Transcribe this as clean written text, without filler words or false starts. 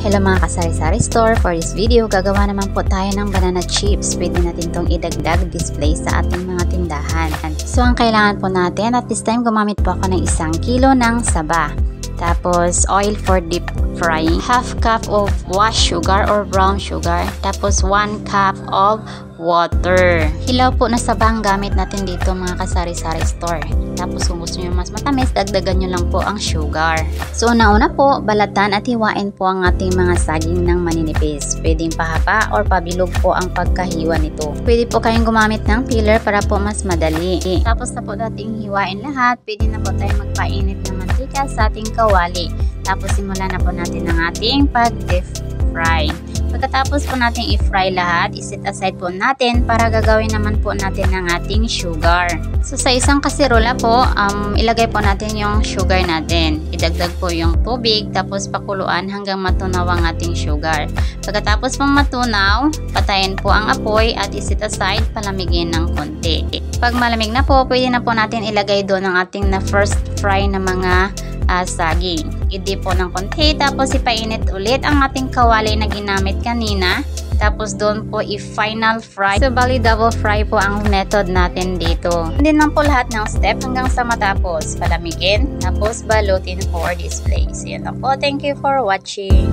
Hello mga kasari-sari store, for this video gagawa naman po tayo ng banana chips. Pwede natin itong idagdag display sa ating mga tindahan. So ang kailangan po natin, at this time gumamit po ako ng 1 kilo ng saba. Tapos oil for deep frying, half cup of washed sugar or brown sugar, tapos 1 cup of water. Hilaw po na saba ang gamit natin dito mga kasari-sari store. Tapos kung gusto nyo mas matamis, dagdagan nyo lang po ang sugar. So una-una po, balatan at hiwain po ang ating mga saging ng maninipis. Pwedeng pahaba or pabilog po ang pagkahiwa nito. Pwede po kayong gumamit ng peeler para po mas madali. Tapos na po nating hiwain lahat, pwede na po tayo magpainit ng mantika sa ating kawali. Tapos simulan na po natin ang ating pag-deep fry. Pagkatapos po natin i-fry lahat, iset aside po natin para gagawin naman po natin ang ating sugar. So sa isang kaserola po, ilagay po natin yung sugar natin. Idagdag po yung tubig, tapos pakuluan hanggang matunaw ang ating sugar. Pagkatapos pong matunaw, patayin po ang apoy at iset aside, palamigin ng konti. Pag malamig na po, pwede na po natin ilagay doon ang ating na first fry na mga saging. I-dip po ng konti, tapos ipainit ulit ang ating kawali na ginamit kanina. Tapos doon po i-final fry. So bali double fry po ang method natin dito. Hindi lang po lahat ng step hanggang sa matapos. Palamigin, tapos balutin for display. So yan lang po. Thank you for watching.